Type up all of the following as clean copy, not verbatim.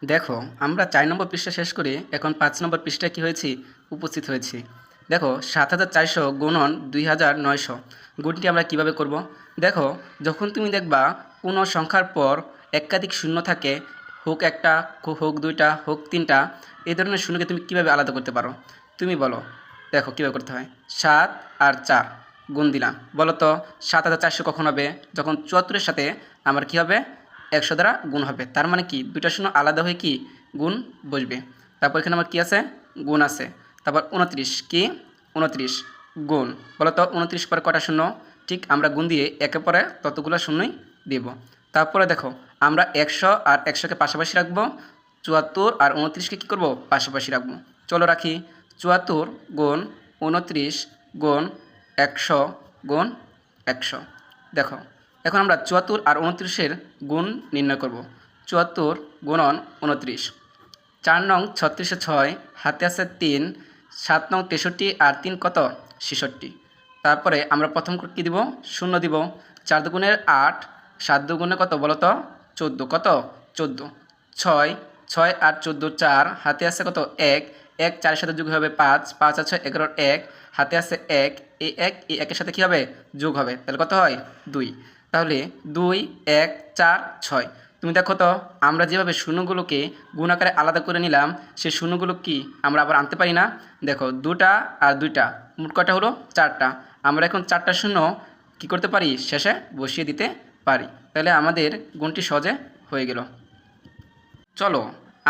দেখো, আমরা ৪ নম্বর পৃষ্ঠা শেষ করে এখন ৫ নম্বর পৃষ্ঠায় কী হয়েছি? উপস্থিত হয়েছি। দেখো, ৭,৪০০ গুণন ২,৯০০ গুণটি আমরা কিভাবে করব? দেখো, যখন তুমি দেখবা কোনো সংখ্যার পর একাধিক শূন্য থাকে, হোক একটা, হোক দুইটা, হোক তিনটা, এই ধরনের শূন্যকে তুমি কিভাবে আলাদা করতে পারো? তুমি বলো। দেখো কীভাবে করতে হয়। ৭ আর ৪ গুণ দিলাম। বলো তো ৭,৪০০ কখন হবে? যখন ৭৪-এর সাথে আমার কী হবে? ১০০ দ্বারা গুণ হবে। তার মানে কি দুইটা শূন্য আলাদা হয়ে কি গুণ বসবে। তারপর এখানে আমার কি আছে? গুণ আছে। তারপর ২৯ কি? ২৯ গুণ। বলো তো ২৯ পরে কটা শূন্য? ঠিক আমরা গুণ দিয়ে একে পরে ততগুলো শূন্যই দেব। তারপরে দেখো, আমরা ১০০ আর ১০০কে পাশাপাশি রাখবো, ৭৪ আর ২৯কে কী করবো? পাশাপাশি রাখবো। চলো রাখি। ৭৪ গুণ ২৯ গুণ ১০০ গুণ ১০০। দেখো, এখন আমরা ৭৪ আর ২৯-এর গুণ নির্ণয় করব। ৭৪ গুণন ২৯। ৪ নং ৩৬-এ ৬, হাতে আছে ৩, ৭ নং ৬৩ আর ৩ কত? ৬৬। তারপরে আমরা প্রথম কী দিব? শূন্য দিব। ৪ দুগুণের ৮, ৭ দুগুণে কত বলো তো? ১৪। কত? ১৪। ৬, ৬ আর ১৪ ৪, হাতে আছে কত? ১, ১ ৪-এর সাথে যোগ হবে ৫, ৫ আর ৬ ১১, ১, হাতে আছে ১, এই ১ এই ১-এর সাথে কী হবে? যোগ হবে। তাহলে কত হয়? ২। তাহলে ২, ১, ৪, ৬। তুমি দেখো তো, আমরা যেভাবে শূন্যগুলোকে গুণ আকারে আলাদা করে নিলাম, সেই শূন্যগুলো কি আমরা আবার আনতে পারি না? দেখো, ২টা আর ২টা, মোট কয়টা হলো? ৪টা। আমরা এখন ৪টা শূন্য কী করতে পারি? শেষে বসিয়ে দিতে পারি। তাহলে আমাদের গুণটি সহজে হয়ে গেল। চলো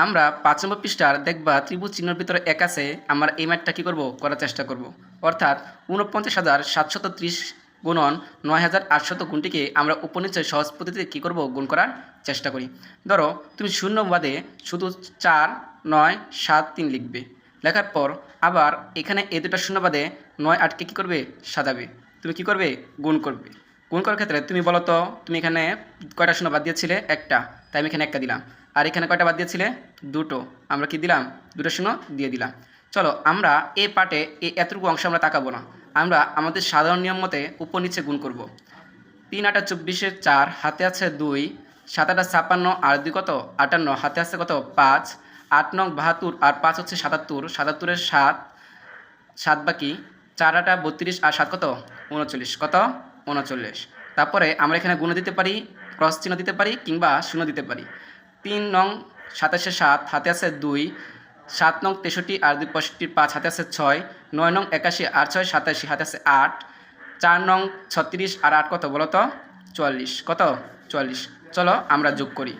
আমরা ৫ নম্বর পৃষ্ঠার দেখবা ত্রিভুজ চিহ্নের ভিতরে ১ আছে। আমরা এই ম্যাথটা কী করব? করার চেষ্টা করব। অর্থাৎ ৪৯,৭৩০ গুণন ৯,৮০০ গুণটিকে আমরা উপনিচে সহজ পদ্ধতিতে কী করব? গুণ করার চেষ্টা করি। ধরো, তুমি শূন্য বাদে শুধু ৪, ৯, ৭, ৩ লিখবে। লেখার পর আবার এখানে এই দুটো শূন্য বাদে ৯, ৮কে কী করবে? সাজাবে। তুমি কী করবে? গুণ করবে। গুণ করার ক্ষেত্রে তুমি বলো তো, তুমি এখানে কয়টা শূন্য বাদ দিয়েছিলে? একটা। তাই আমি এখানে একটা দিলাম। আর এখানে কয়টা বাদ দিয়েছিলে? দুটো। আমরা কি দিলাম? দুটো শূন্য দিয়ে দিলাম। চলো আমরা এই পার্টে এতটুকু অংশ আমরা তাকাবো না। আমরা আমাদের সাধারণ নিয়ম মতে উপর নিচে গুণ করব। ৩ ৮ ২৪-এর ৪, হাতে আছে ২, ৭ ৮ ৫৬ আর ২ কত? ৫৮, হাতে আছে কত? ৫, ৮ নং ৭২ আর ৫ হচ্ছে ৭৭, ৭৭-এর ৭, ৭ বাকি, ৪ ৮ ৩২ আর ৭ কত? ৩৯। কত? ৩৯। তারপরে আমরা এখানে গুণ দিতে পারি, ক্রস চিহ্ন দিতে পারি, কিংবা শূন্য দিতে পারি। ৩ নং ২৭-এর ৭, হাতে আছে ২, ৭ নং ৬৩ আর ২ ৬৫, ৫, হাতে আছে ৬, ৯ নং ৮১ আর ৬ ৮৭, হাতে আছে ৮, ৪ নং ৩৬ আর ৮ কত বলো তো? ৪৪। কত? ৪৪। চলো আমরা যোগ করি।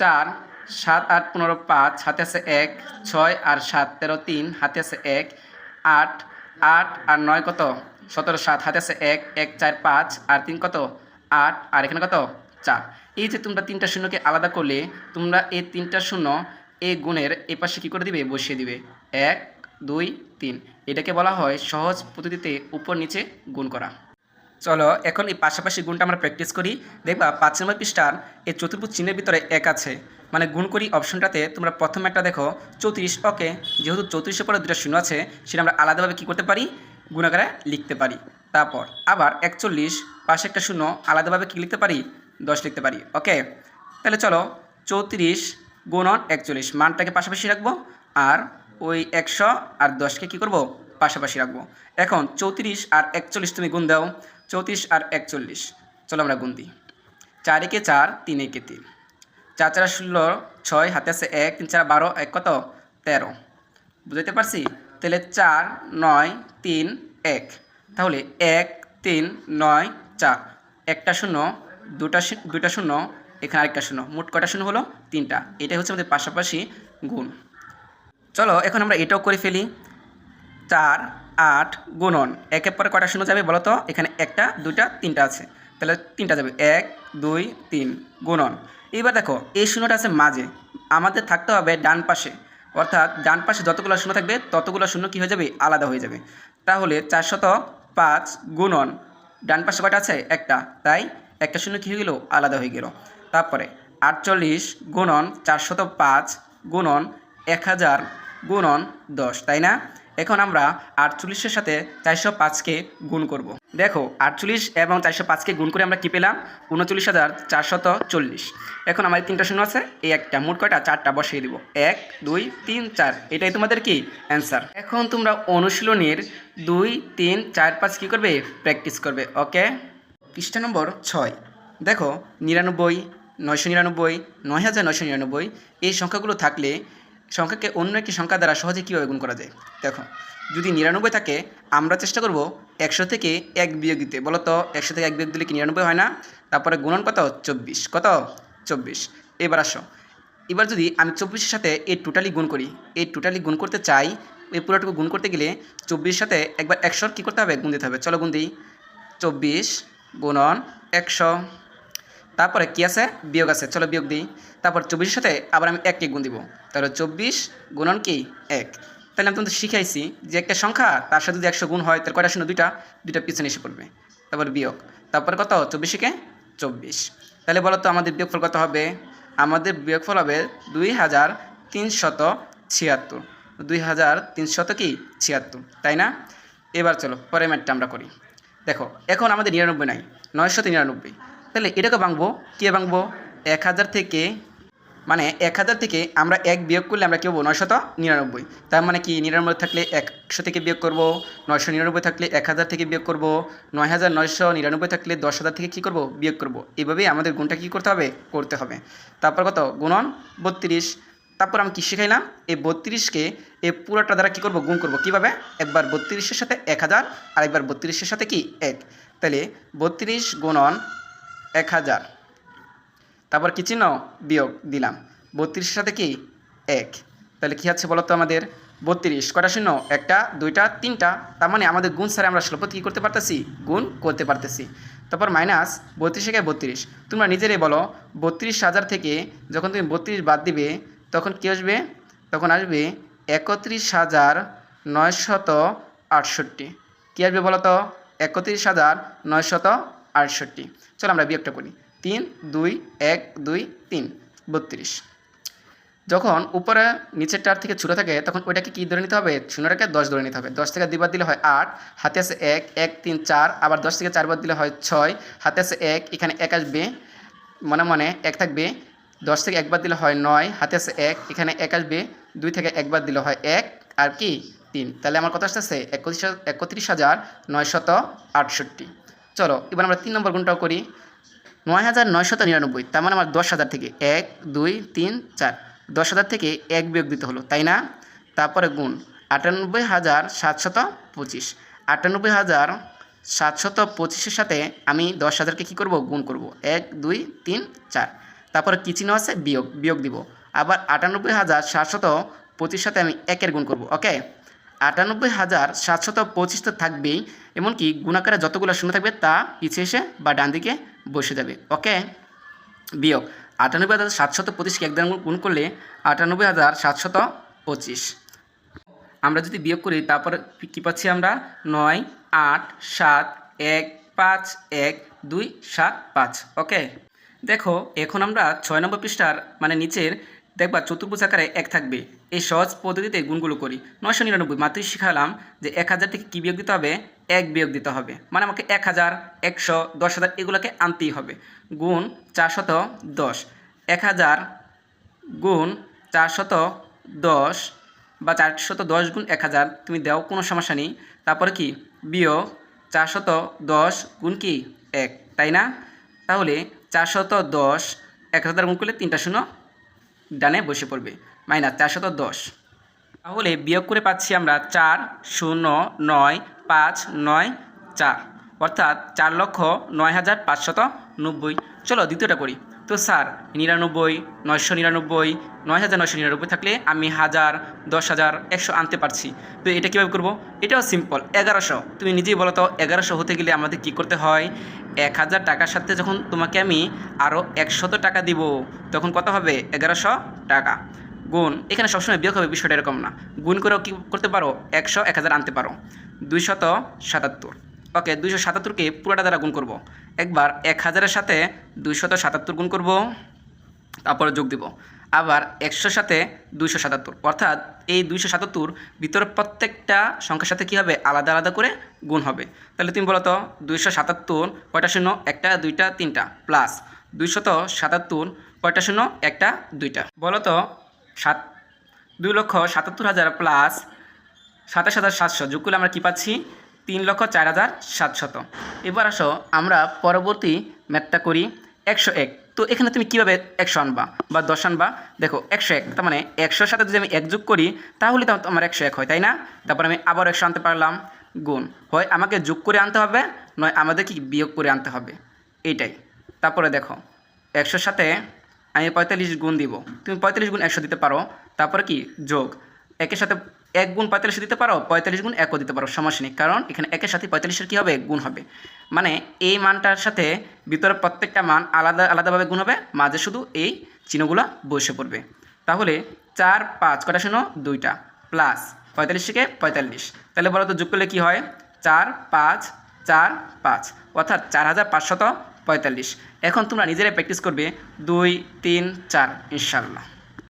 ৪, ৭ ৮ ১৫ ৫, হাতে আছে ১, ৬ আর ৭ ১৩ ৩, হাতে আছে ১, ৮ ৮ আর ৯ কত? ১৭ ৭, হাতে আছে ১, ১ ৪ ৫ আর ৩ কত? ৮ আর এখানে কত? ৪। এই যে তোমরা ৩টা শূন্যকে আলাদা করলে, তোমরা এই ৩টা শূন্য এই গুণের এই পাশে কী করে দিবে? বসিয়ে দিবে। ১ ২ ৩। এটাকে বলা হয় সহজ পদ্ধতিতে উপর নিচে গুণ করা। চলো এখন এই পাশাপাশি গুণটা আমরা প্র্যাকটিস করি। দেখবা ৫ নম্বর পৃষ্ঠার এই চতুর্ভুজ চিহ্নের ভিতরে ১ আছে। মানে গুণ করি অপশনটাতে তোমরা প্রথম একটা দেখো ৩৪। ওকে, যেহেতু ৩৪-এর পরে দুটো শূন্য আছে, সেটা আমরা আলাদাভাবে কী করতে পারি? গুণ আকারে লিখতে পারি। তারপর আবার ৪১, পাশে একটা শূন্য, আলাদাভাবে কী লিখতে পারি? ১০ লিখতে পারি। ওকে, তাহলে চলো ৩৪ গুণন ৪১ মানটাকে পাশাপাশি রাখবো, আর ওই ১০০ আর ১০কে কী করবো? পাশাপাশি রাখবো। এখন ৩৪ আর ৪১ তুমি গুণ দাও। ৩৪ আর ৪১, চলো আমরা গুণ দিই। ৪ একে ৪, ৩ একে ৩, ৪ ৪ ১৬, ৬, হাতে আছে ১, ৩ ৪ ১২, ১ কত? ১৩। বুঝাইতে পারছি? তাহলে ৪ ৯ ৩ ১। তাহলে ১ ৩ ৯ ৪, একটা শূন্য, দুটা শূন্য, এখানে আরেকটা শূন্য, মোট কয়টা শূন্য হলো? ৩টা। এটাই হচ্ছে আমাদের পাশাপাশি গুণ। চলো এখন আমরা এটাও করে ফেলি। ৪ ৮ গুণন, একের পরে কয়টা শূন্য যাবে বলো তো? এখানে একটা, দুইটা, তিনটা আছে, তাহলে ৩টা যাবে। ১ ২ ৩ গুণন। এইবার দেখো, এই শূন্যটা আছে মাঝে, আমাদের থাকতে হবে ডান পাশে। অর্থাৎ ডান পাশে যতগুলো শূন্য থাকবে ততগুলো শূন্য কী হয়ে যাবে? আলাদা হয়ে যাবে। তাহলে ৪০৫ গুণন, ডান পাশে কয়টা আছে? একটা, তাই একটা শূন্য কী হয়ে গেল? আলাদা হয়ে গেল। তারপরে ৪৮ গুণন ৪০৫ গুণন ১০০০ গুণন ১০, তাই না? এখন আমরা 48-এর সাথে 405-কে গুণ করব। দেখো 48 এবং 405-কে গুণ করে আমরা কি পেলাম? 39,440। এখন আমার 3টা শূন্য আছে, এই একটা, মোট কয়টা? 4টা বসিয়ে দিব। 1 2 3 4, এটাই তোমাদের কি অ্যান্সার। এখন তোমরা অনুশীলনের 2 3 4 5 কী করবে? প্র্যাকটিস করবে। ওকে, পৃষ্ঠা নম্বর 6। দেখো 99, 999, 9999 এই সংখ্যাগুলো থাকলে সংখ্যাকে অন্য একটি সংখ্যা দ্বারা সহজে কীভাবে গুণ করা যায়? দেখো যদি 99 থাকে আমরা চেষ্টা করব 100 থেকে 1 বিয়োগ দিতে। বলো তো 100 থেকে 1 বিয়োগ দিলে কি 99 হয় না? তারপরে গুণন কত? 24। কত? 24। এবার আসো, এবার যদি আমি 24-এর সাথে এই টোটালি গুণ করি, এই টোটালি গুণ করতে চাই, এই পুরোটুকু গুণ করতে গেলে 24-এর সাথে একবার 100 কী করতে হবে? গুণ দিতে হবে। চলো গুণ দিই। 24 গুণন 100, তারপরে কি আছে? বিয়োগ আছে, চলো বিয়োগ দিই। তারপর 24-এর সাথে আবার আমি 1কে গুণ দিব, তাহলে 24 গুণন কি 1। তাহলে আমি তোমাদের শিখাইছি যে একটা সংখ্যা তার সাথে যদি 100 গুণ হয় তার কয়টা শূন্য? দুইটা পিছনে এসে পড়বে। তারপর বিয়োগ, তারপর কত? 24-কে 24। তাহলে বলো তো আমাদের বিয়োগফল কত হবে? আমাদের বিয়োগফল হবে 2376। 2376, তাই না? এবার চলো পরের ম্যাথটা আমরা করি। দেখো এখন আমাদের 99 নাই, 999। তাহলে এটাকে ভাঙবো, কে ভাঙবো? 1000 থেকে, মানে 1000 থেকে আমরা 1 বিয়োগ করলে আমরা কী হবো? 999। তার মানে কি 99 থাকলে 100 থেকে বিয়োগ করব, 999 থাকলে 1000 থেকে বিয়োগ করব, 9999 থাকলে 10,000 থেকে কী করব? বিয়োগ করব। এভাবেই আমাদের গুণটা কী করতে হবে? করতে হবে। তারপর কত? গুণন 32। তারপর আমি কী শিখাইলাম? এই 32-কে এই পুরোটা দ্বারা কী করব? গুণ করব। কীভাবে? একবার 32-এর সাথে 1000 আর একবার 32-এর সাথে কি 1। তাহলে 32 গুণন 1000, তারপর কি চিহ্ন? বিয়োগ দিলাম। 32-এর সাথে কি 1, তাহলে কী আছে বলো তো আমাদের? 32 কটা শূন্য? একটা, দুইটা, তিনটা। তার মানে আমাদের গুণ ছাড়া আমরা স্বল্পতি কী করতে পারতেছি? গুণ করতে পারতেছি। তারপর মাইনাস 32-এ 32। তোমরা নিজেরাই বলো 32,000 থেকে যখন তুমি 32 বাদ দিবে তখন কী আসবে? তখন আসবে 31,968। কী আসবে বলো তো? 31,968। চলো আমরা বিয়োগটা করি। 3 2 1 2 3, 32। যখন উপরে নিচেরটার থেকে ছোটো থাকে তখন ওইটাকে কী ধরে নিতে হবে? শূন্যটাকে 10 ধরে নিতে হবে। 10 থেকে 2 বাদ দিলে হয় 8, হাতে আছে 1 1 3 4, আবার 10 থেকে 4 বাদ দিলে হয় 6, হাতে আছে 1, এখানে 1 আসবে, মনে মনে 1 থাকবে। 10 থেকে 1 বাদ দিলে হয় 9, হাতে আছে 1, এখানে 1 আসবে। 2 থেকে 1 বাদ দিলে হয় 1, আর কি 3। তাহলে আমার কত আসতেছে? 31,968। চলো এবার আমরা 3 নম্বর গুণটাও করি। 9,999, তার মানে আমার 10,000 থেকে 1 2 3 4, 10,000 থেকে 1 বিয়োগ দিতে হলো, তাই না? তারপরে গুণ 98,725। 98,725-এর সাথে আমি 10,000-কে কী করব? গুণ করব। 1 2 3 4, তারপরে কী চিহ্ন আছে? বিয়োগ দিব। আবার 98,725 সাথে আমি 1-এর গুণ করব। ওকে, 98,725 তো থাকবেই, এমনকি গুণাকারে যতগুলো শূন্য থাকবে তা পিছিয়ে এসে বা ডান দিকে বসে যাবে। ওকে, বিয়োগ 98,725-কে 1 দ্বারা গুণ করলে 98,725। আমরা যদি বিয়োগ করি তারপর কী পাচ্ছি আমরা? 9 8 7 1 5 1 2 7 5। ওকে, দেখো এখন আমরা 6 নম্বর পৃষ্ঠার মানে নিচের দেখবা চতুর্ভুজ আকারে 1 থাকবে। এই সহজ পদ্ধতিতে গুণগুলো করি। 999 মাত্রই শিখালাম যে 1000 থেকে কী বিয়োগ দিতে হবে? 1 বিয়োগ দিতে হবে। মানে আমাকে 1000 100 10,000 এগুলোকে আনতেই হবে। গুণ 410, 1000 গুণ 410 বা 410 গুণ 1000 তুমি দাও, কোনো সমস্যা নেই। তারপরে কি বিয়োগ 410 গুণ কি 1, তাই না? তাহলে 410 1000 গুণ করলে 3টা শূন্য ডানে বসে পড়বে, মাইনাস 410। তাহলে বিয়োগ করে পাচ্ছি আমরা 4,0,9,5,9,4, অর্থাৎ 4,09,590। চলো দ্বিতীয়টা করি। তো স্যার 99 999 9,999 থাকলে আমি 1000 10,000 100 আনতে পারছি, তো এটা কীভাবে করব? এটাও সিম্পল। 1100, তুমি নিজেই বলো তো 1100 হতে গেলে আমাদের কী করতে হয়? 1000 টাকার সাথে যখন তোমাকে আমি আরও 100 টাকা দিব তখন কত হবে? 1100 টাকা। গুণ, এখানে সবসময় বিয়োগ হবে, বিষয়টা এরকম না। গুণ করেও কী করতে পারো? 100 1000 আনতে পারো। 277। ওকে, 277-কে পুরোটা দ্বারা গুণ করব। একবার 1000-এর সাথে 277 গুণ করব, তারপরে যোগ দেব। আবার 100 সাথে 277, অর্থাৎ এই 277 ভিতরের প্রত্যেকটা সংখ্যার সাথে কী হবে, আলাদা আলাদা করে গুণ হবে। তাহলে তুমি বলো তো 277 কয়টা শূন্য, একটা দুইটা তিনটা, প্লাস 277 কয়টা শূন্য, একটা দুইটা। বলো তো 2,77,000 প্লাস 27,700 যোগ করলে আমরা কী পাচ্ছি, 3,04,700। এবার আসো আমরা পরবর্তী ম্যাথটা করি। 101, তো এখানে তুমি কীভাবে 100 আনবা বা 10 আনবা? দেখো 101, তার মানে 100-র সাথে যদি আমি 1 যোগ করি তাহলে তো আমার 101 হয়, তাই না? তারপর আমি আবার 100 আনতে পারলাম, গুণ হয় আমাকে যোগ করে আনতে হবে, নয় আমাদের কি বিয়োগ করে আনতে হবে, এইটাই। তারপরে দেখো 100-র সাথে আমি 45 গুণ দিব, তুমি 45 গুণ 100 দিতে পারো, তারপরে কি যোগ, একের সাথে 1 গুণ 45 দিতে পারো, 45 গুণ 1ও দিতে পারো, সমস্যা নেই, কারণ এখানে একের সাথে 45-এর কী হবে, গুণ হবে। মানে এই মানটার সাথে ভিতরের প্রত্যেকটা মান আলাদা আলাদাভাবে গুণ হবে, মাঝে শুধু এই চিহ্নগুলো বসে পড়বে। তাহলে 4, 5 কটা শূন্য, 2টা, প্লাস 45 থেকে 45, তাহলে বলো তো যোগ করলে কী হয়, 4, 5, 4, 5, অর্থাৎ 4,545। এখন তোমরা নিজেরাই প্র্যাকটিস করবে 2, 3, 4 ইনশাআল্লাহ।